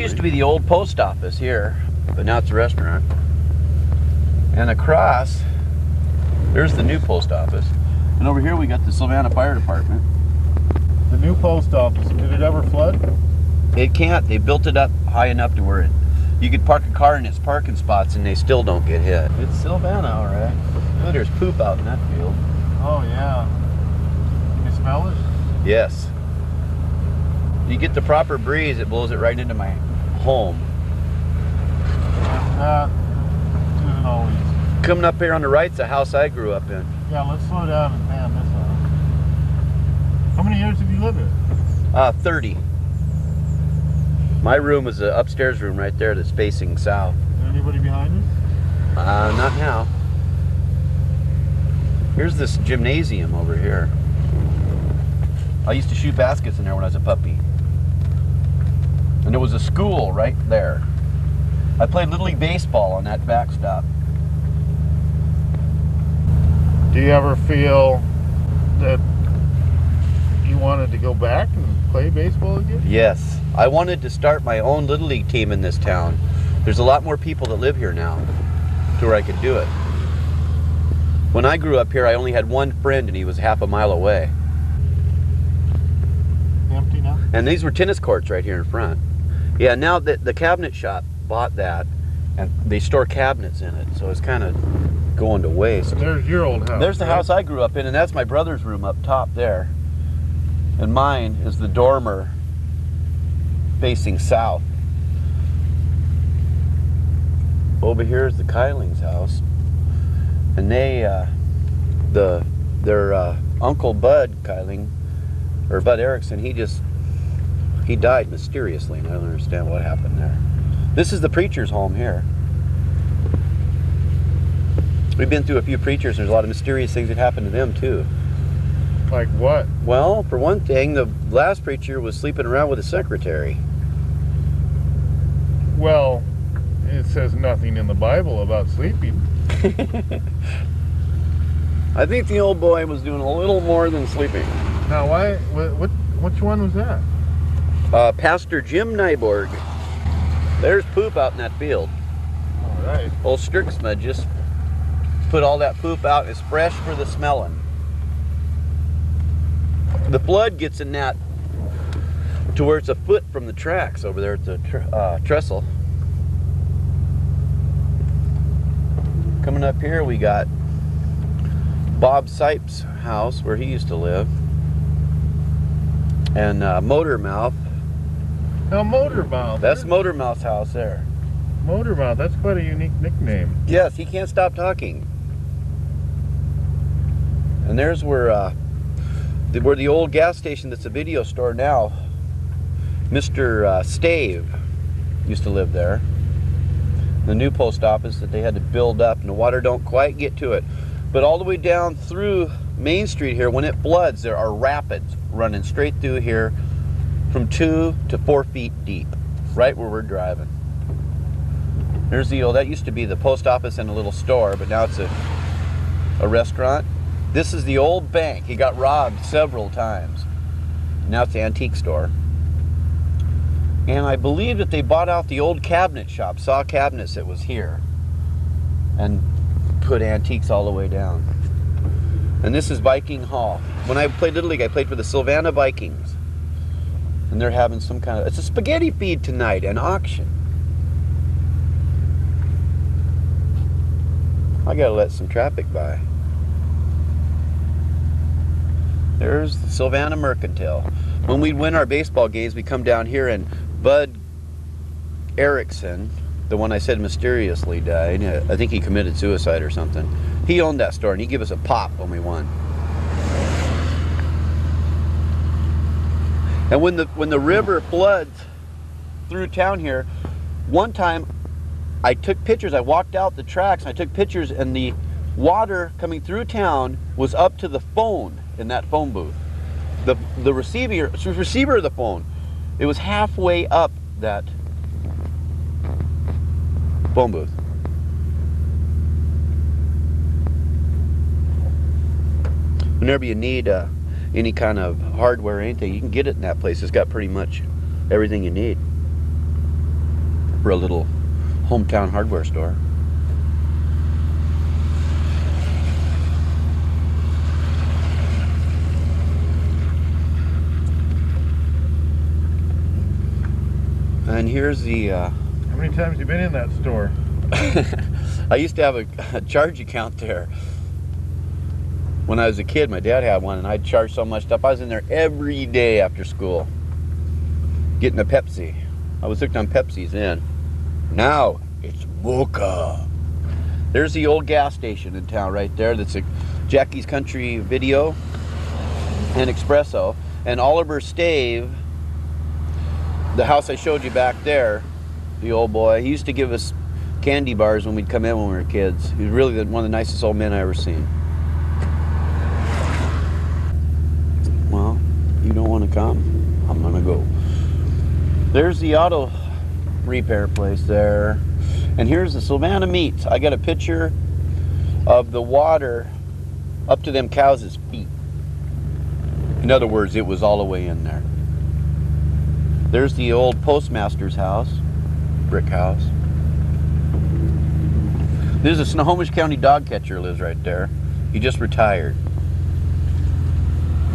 used to be the old post office here, but now it's a restaurant. And across, there's the new post office. And over here we got the Savannah Fire Department. The new post office, did it ever flood? It can't. They built it up high enough to where you could park a car in its parking spots and they still don't get hit. It's Savannah, all right. Oh, there's poop out in that field. Oh, yeah. Can you smell it? Yes. You get the proper breeze, it blows it right into my home. And that isn't always. Coming up here on the right's the house I grew up in. Yeah, let's slow down and pan this out. How many years have you lived here? 30. My room is the upstairs room right there that's facing south. Is there anybody behind you? Not now. Here's this gymnasium over here. I used to shoot baskets in there when I was a puppy. And there was a school right there. I played Little League Baseball on that backstop. Do you ever feel that you wanted to go back and play baseball again? Yes. I wanted to start my own Little League team in this town. There's a lot more people that live here now to where I could do it. When I grew up here, I only had one friend and he was half a mile away. Empty now? And these were tennis courts right here in front. Yeah, now the cabinet shop bought that and they store cabinets in it, so it's kind of going to waste. There's your old house. There's the house I grew up in, and that's my brother's room up top there. And mine is the dormer facing south. Over here is the Keiling's house. And they, their Uncle Bud Keiling, or Bud Erickson, he died mysteriously, and I don't understand what happened there. This is the preacher's home here. We've been through a few preachers. There's a lot of mysterious things that happened to them too. Like what? Well, for one thing, the last preacher was sleeping around with his secretary. Well, it says nothing in the Bible about sleeping. I think the old boy was doing a little more than sleeping. Now, why? Which one was that? Pastor Jim Nyborg. There's poop out in that field. All right. Old Strixma just put all that poop out. It's fresh for the smelling. The flood gets in that to where it's a foot from the tracks over there at the trestle. Coming up here, we got Bob Sipes' house where he used to live, and Motormouth. Now, Motormouth. That's Motormouth's house there. Motormouth. That's quite a unique nickname. Yes, he can't stop talking. And there's where the old gas station that's a video store now, Mr. Stave used to live there. The new post office that they had to build up, and the water don't quite get to it. But all the way down through Main Street here, when it floods, there are rapids running straight through here from 2 to 4 feet deep, right where we're driving. There's the old, that used to be the post office and a little store, but now it's a restaurant. This is the old bank. He got robbed several times. Now it's the antique store. And I believe that they bought out the old cabinet shop, saw cabinets that was here, and put antiques all the way down. And this is Viking Hall. When I played Little League, I played for the Savannah Vikings. And they're having some kind of, it's a spaghetti feed tonight, an auction. I gotta let some traffic by. There's the Savannah Mercantile. When we'd win our baseball games, we'd come down here, and Bud Erickson, the one I said mysteriously died, I think he committed suicide or something. He owned that store, and he'd give us a pop when we won. And when the river floods through town here, one time I took pictures. I walked out the tracks and I took pictures, and the water coming through town was up to the phone in that phone booth. The receiver of the phone, it was halfway up that phone booth. Whenever you need any kind of hardware or anything, you can get it in that place. It's got pretty much everything you need. for a little hometown hardware store. And here's the How many times have you been in that store? I used to have a charge account there. When I was a kid, my dad had one, and I'd charge so much stuff. I was in there every day after school, getting a Pepsi. I was hooked on Pepsis then. Now, it's Mocha. There's the old gas station in town right there. That's a Jackie's Country Video and Espresso. And Oliver Stave, the house I showed you back there, the old boy, he used to give us candy bars when we'd come in when we were kids. He was really one of the nicest old men I ever seen. Well, you don't want to come? I'm gonna go. There's the auto repair place there. And here's the Savannah Meats. I got a picture of the water up to them cows' feet. In other words, it was all the way in there. There's the old postmaster's house, brick house. There's a Snohomish County dog catcher lives right there. He just retired.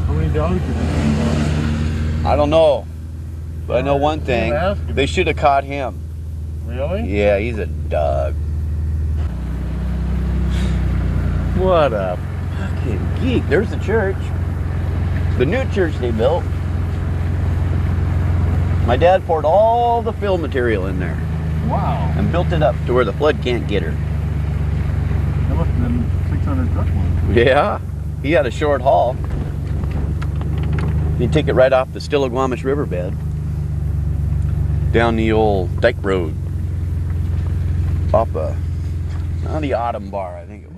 How many dogs are there? I don't know, but I know one thing. They should have caught him. Really? Yeah, he's a dog. What a fucking geek. There's the church. The new church they built. My dad poured all the fill material in there. Wow. And built it up to where the flood can't get her. That must have been 600 truckloads. Yeah, he had a short haul. He'd take it right off the Stillaguamish riverbed down the old Dyke Road off the Autumn Bar, I think it was.